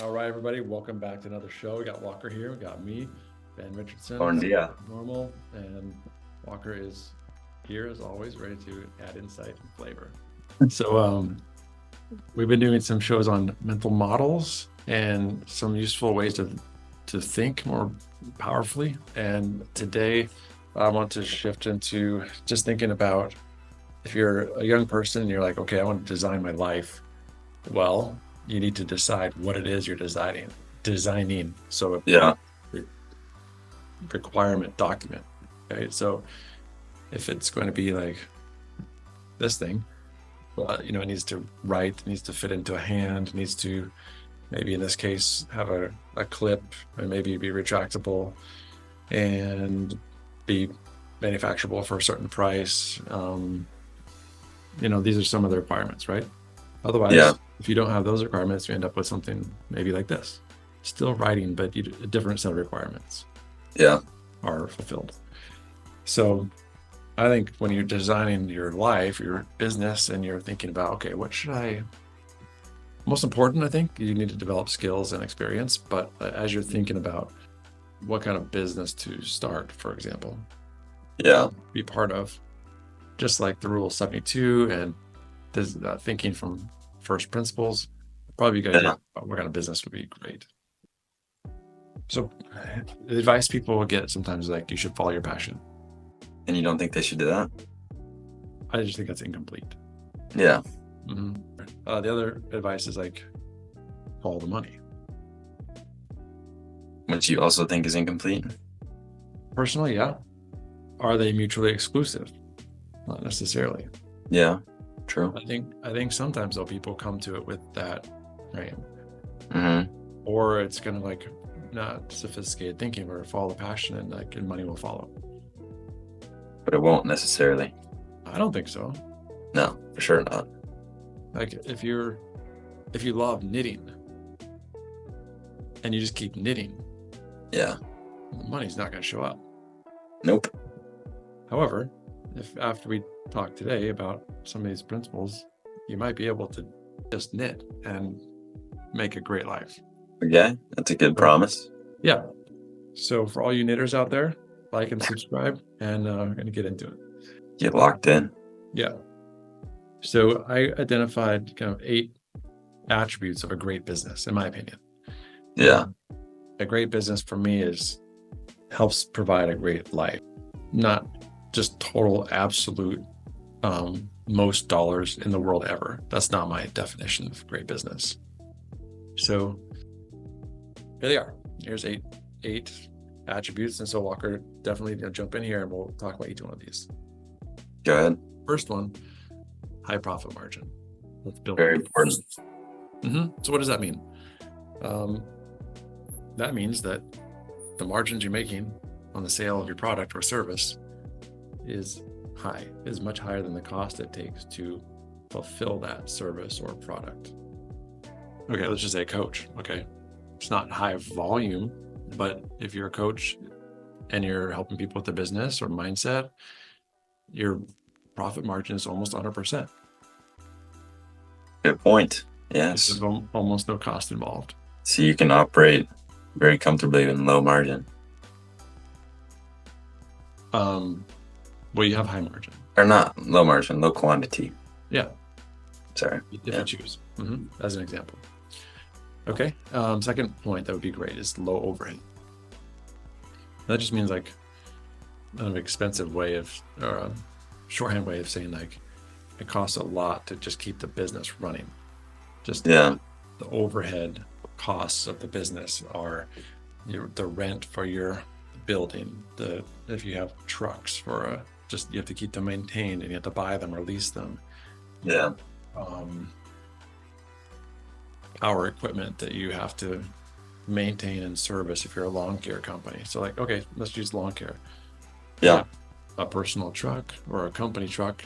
All right, everybody, welcome back to another show. We got Walker here. We got me, Ben Richardson, Buen día. normal, and Walker is here as always, ready to add insight and flavor. So, we've been doing some shows on mental models and some useful ways to think more powerfully. And today, I want to shift into just thinking about if you're a young person and you're like, okay, I want to design my life. Well, you need to decide what it is you're designing. So Yeah. requirement document. Okay. So if it's going to be like this thing, well, it needs to write, it needs to fit into a hand, needs to maybe in this case have a clip and maybe be retractable and be manufacturable for a certain price. These are some of the requirements, right? Otherwise, if you don't have those requirements, you end up with something maybe like this. Still writing, but a different set of requirements are fulfilled. So I think when you're designing your life, your business, and you're thinking about, okay, what should I... Most important, I think, you need to develop skills and experience. But as you're thinking about what kind of business to start, for example, be part of, just like the Rule 72 and this thinking from first principles, probably good idea about what kind of business would be great. So the advice people will get sometimes like you should follow your passion. And you don't think they should do that? I just think that's incomplete. Yeah. Mm-hmm. The other advice is like follow the money, Which you also think is incomplete? Personally, yeah. Are they mutually exclusive? Not necessarily. Yeah, true. I think sometimes though people come to it with that, right? Mm-hmm. Or it's kind of like not sophisticated thinking where follow the passion and money will follow. But it won't necessarily. I don't think so. No, for sure not. Like if you love knitting and you just keep knitting, the money's not going to show up. Nope. However, if after we talk today about some of these principles, you might be able to just knit and make a great life. Okay, that's a good promise. Yeah. So for all you knitters out there, like and subscribe, and we're going to get into it. Get locked in. Yeah. So I identified kind of 8 attributes of a great business, in my opinion. Yeah. A great business for me helps provide a great life, not just total absolute most dollars in the world ever. That's not my definition of great business. So here they are. Here's eight attributes. And so Walker, definitely jump in here and we'll talk about each one of these. Go ahead. First one, high profit margin. Let's build. Very important. So what does that mean? That means that the margins you're making on the sale of your product or service is much higher than the cost it takes to fulfill that service or product. Okay, let's just say a coach. Okay, it's not high volume, but if you're a coach and you're helping people with the business or mindset, your profit margin is almost 100%. Good point. Yes. There's almost no cost involved. So you can operate very comfortably in low margin. Well, you have high margin. Or not low margin, low quantity. Yeah. Sorry. If you choose, as an example. Okay. Second point that would be great is low overhead. That just means like an expensive way of, or a shorthand way of saying like it costs a lot to just keep the business running. Just the overhead costs of the business are the rent for your building. If you have trucks you have to keep them maintained and you have to buy them or lease them. Yeah. Power equipment that you have to maintain and service if you're a lawn care company. So like, okay, let's use lawn care. Yeah. A personal truck or a company truck.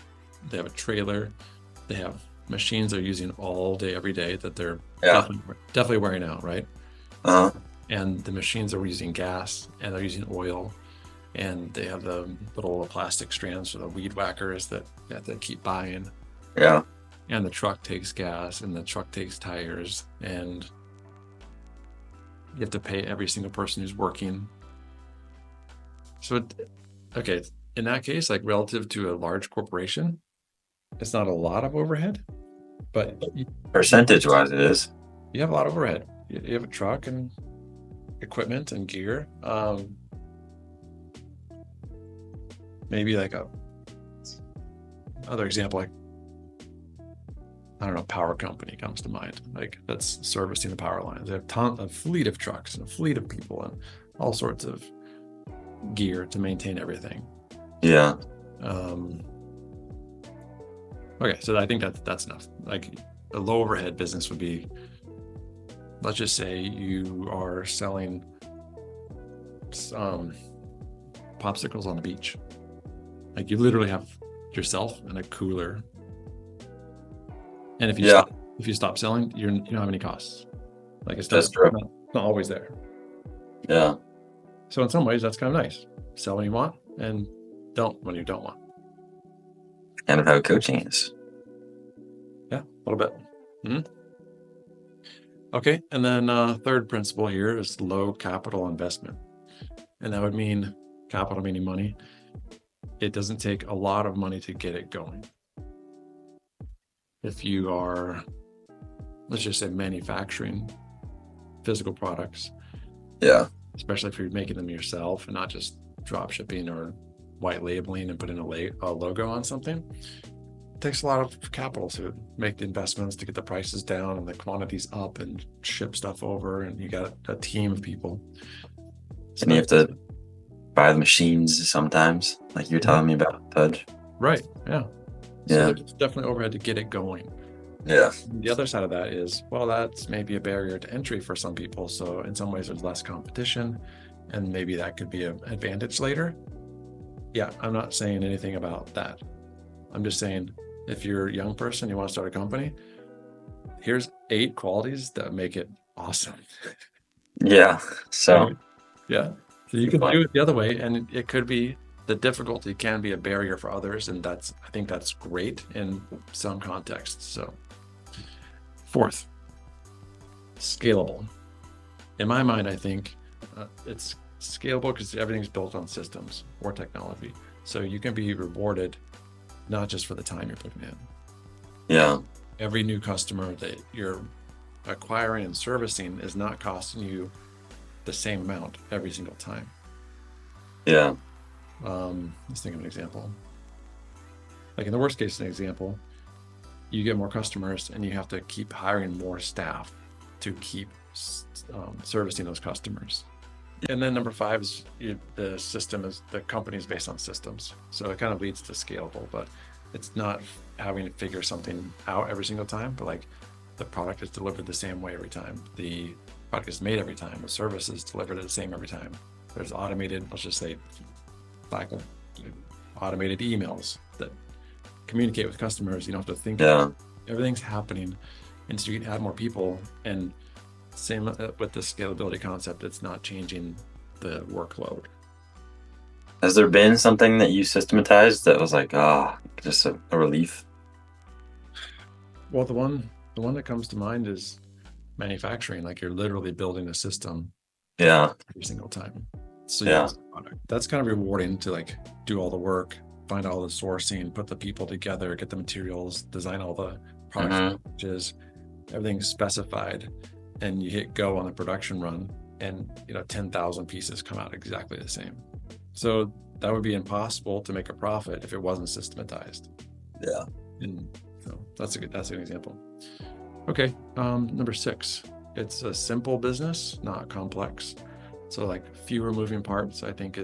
They have a trailer. They have machines they're using all day, every day that they're definitely wearing out, right? And the machines are using gas and they're using oil, and they have the little plastic strands for the weed whackers that you have to keep buying. Yeah. And the truck takes gas and the truck takes tires, and You have to pay every single person who's working. So, okay, in that case, like relative to a large corporation, it's not a lot of overhead, but percentage-wise, it is. You have a lot of overhead. You have a truck and equipment and gear. Maybe like other example, like I don't know, power company comes to mind. Like that's servicing the power lines. They have a fleet of trucks and a fleet of people and all sorts of gear to maintain everything. Yeah. Okay, so I think that's enough. Like a low overhead business would be, let's just say you are selling popsicles on the beach. Like you literally have yourself and a cooler. And if you stop selling, you don't have any costs. Like it's not always there. Yeah. So in some ways, that's kind of nice. Sell when you want and don't when you don't want. Kind of how coaching is. Yeah, a little bit. Mm-hmm. Okay, and then third principle here is low capital investment. And that would mean capital meaning money. It doesn't take a lot of money to get it going. If you are, let's just say, manufacturing physical products, especially if you're making them yourself and not just drop shipping or white labeling and putting a logo on something, it takes a lot of capital to make the investments to get the prices down and the quantities up and ship stuff over, and you got a team of people. So and you have to buy the machines sometimes, like you're telling me about Pudge. Right, yeah. So there's definitely overhead to get it going. Yeah. The other side of that is, well, that's maybe a barrier to entry for some people. So in some ways there's less competition and maybe that could be an advantage later. Yeah, I'm not saying anything about that. I'm just saying if you're a young person, you want to start a company, here's 8 qualities that make it awesome. Yeah. So yeah. So you can do it the other way, and it could be the difficulty can be a barrier for others, and I think that's great in some contexts. So, fourth, scalable. In my mind, I think it's scalable because everything's built on systems or technology. So you can be rewarded not just for the time you're putting in. Yeah. Every new customer that you're acquiring and servicing is not costing you the same amount every single time. Yeah. Let's think of an example. Like in the worst case example, you get more customers and you have to keep hiring more staff to keep servicing those customers. And then number 5 is the company is based on systems. So it kind of leads to scalable, but it's not having to figure something out every single time, but like the product is delivered the same way every time. The product is made every time. The service is delivered the same every time. There's automated, let's just say, automated emails that communicate with customers. You don't have to think. Everything's happening, and so you can add more people. And same with the scalability concept, it's not changing the workload. Has there been something that you systematized that was like, just a relief? Well, the one that comes to mind is manufacturing. Like you're literally building a system every single time. So that's kind of rewarding to like do all the work, find all the sourcing, put the people together, get the materials, design all the product packages, everything's specified, and you hit go on the production run, and 10,000 pieces come out exactly the same. So that would be impossible to make a profit if it wasn't systematized. Yeah. And so that's an example. Okay, number 6, it's a simple business, not complex. So like fewer moving parts, I think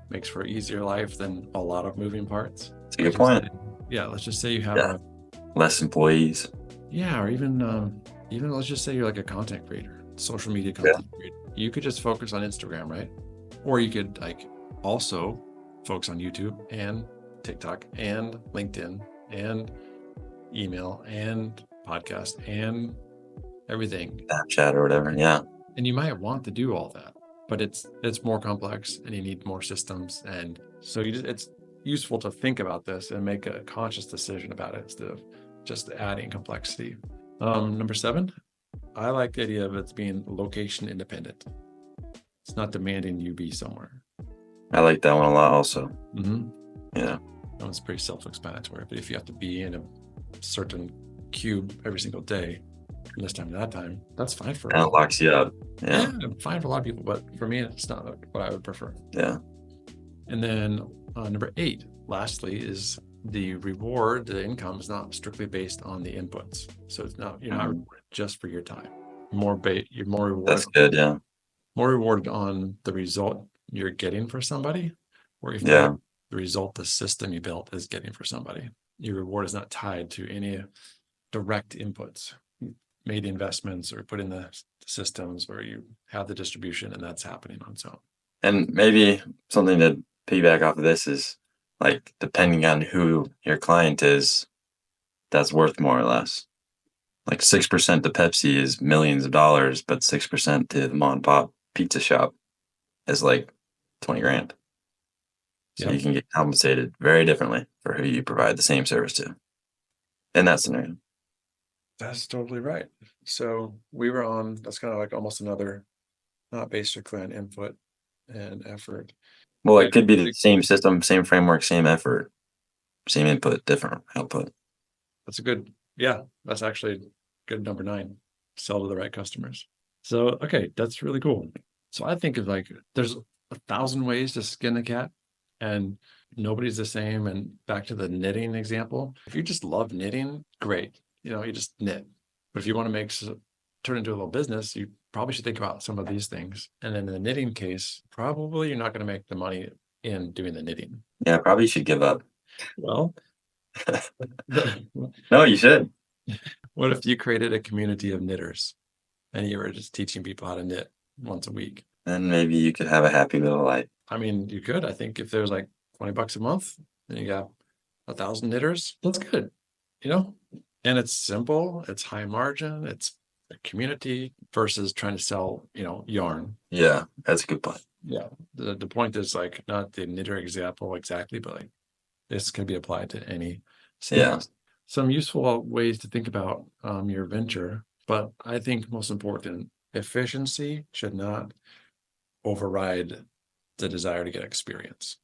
makes for an easier life than a lot of moving parts. That's a good point. Let's just say you have less employees. Yeah, or even let's just say you're like a content creator, social media content creator. You could just focus on Instagram, right? Or you could like also focus on YouTube and TikTok and LinkedIn and email and podcast and everything. Snapchat or whatever, yeah. And you might want to do all that, but it's more complex and you need more systems. And so it's useful to think about this and make a conscious decision about it instead of just adding complexity. Number 7, I like the idea of it being location independent. It's not demanding you be somewhere. I like that one a lot also. Mm-hmm. Yeah. That one's pretty self-explanatory. But if you have to be in a certain cube every single day from this time to that time, that's fine for and it locks you up. Yeah. Fine for a lot of people, but for me, it's not what I would prefer. Yeah. And then number 8, lastly, is the reward. The income is not strictly based on the inputs, so it's not you're not rewarded just for your time. You're more rewarded. That's good. Yeah. More rewarded on the result you're getting for somebody, or if the result the system you built is getting for somebody. Your reward is not tied to any direct inputs. You made the investments or put in the systems where you have the distribution, and that's happening on its own. And maybe something to piggyback off of this is, like, depending on who your client is, that's worth more or less. Like 6% to Pepsi is millions of dollars, but 6% to the mom and pop pizza shop is like 20 grand. So you can get compensated very differently for who you provide the same service to in that scenario. That's totally right. So we were on, that's kind of like almost another, not basically on input and effort. Well, it could be the same system, same framework, same effort, same input, different output. That's a good, that's actually good number 9. Sell to the right customers. So, okay, that's really cool. So I think of like, there's 1,000 ways to skin a cat, and nobody's the same. And back to the knitting example, if you just love knitting, great. You just knit. But if you want to turn into a little business, you probably should think about some of these things. And then in the knitting case, probably you're not going to make the money in doing the knitting. Yeah, probably you should give up. Well, no, you should. What if you created a community of knitters and you were just teaching people how to knit once a week? Then maybe you could have a happy little life. I mean, you could. I think if there's like $20 a month and you got 1,000 knitters, that's good, and it's simple, it's high margin, it's a community versus trying to sell, yarn. Yeah, that's a good point. Yeah. The point is like not the knitter example exactly, but like this can be applied to any sales. Some useful ways to think about your venture, but I think most important, efficiency should not override the desire to get experience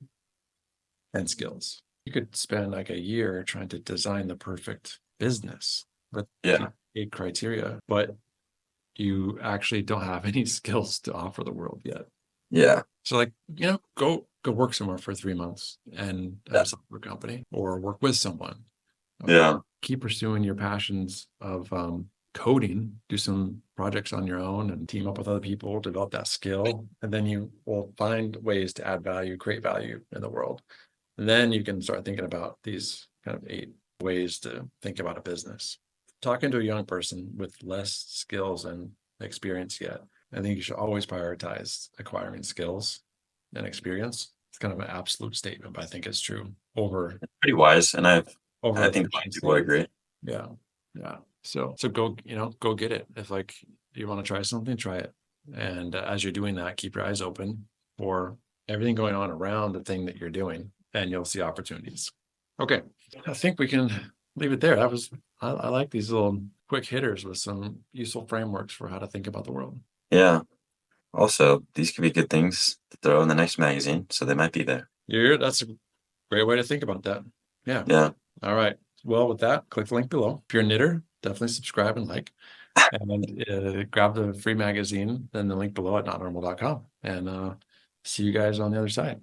and skills. You could spend like a year trying to design the perfect business with 8 criteria, but you actually don't have any skills to offer the world yet. Yeah. So like, go work somewhere for 3 months and have a software company or work with someone. Yeah. Keep pursuing your passions of coding, do some projects on your own and team up with other people, develop that skill. And then you will find ways to add value, create value in the world. And then you can start thinking about these kind of 8 ways to think about a business. Talking to a young person with less skills and experience yet, I think you should always prioritize acquiring skills and experience. It's kind of an absolute statement, but I think it's true. It's pretty wise, and I think people would agree. Yeah. So go get it. If like you want to try something, try it. And as you're doing that, keep your eyes open for everything going on around the thing that you're doing, and you'll see opportunities. Okay, I think we can leave it there. I like these little quick hitters with some useful frameworks for how to think about the world. Yeah. Also, these could be good things to throw in the next magazine, so they might be there. That's a great way to think about that. Yeah. Yeah. All right. Well, with that, click the link below. If you're a knitter, definitely subscribe and like. And grab the free magazine, then the link below at notnormal.com. And see you guys on the other side.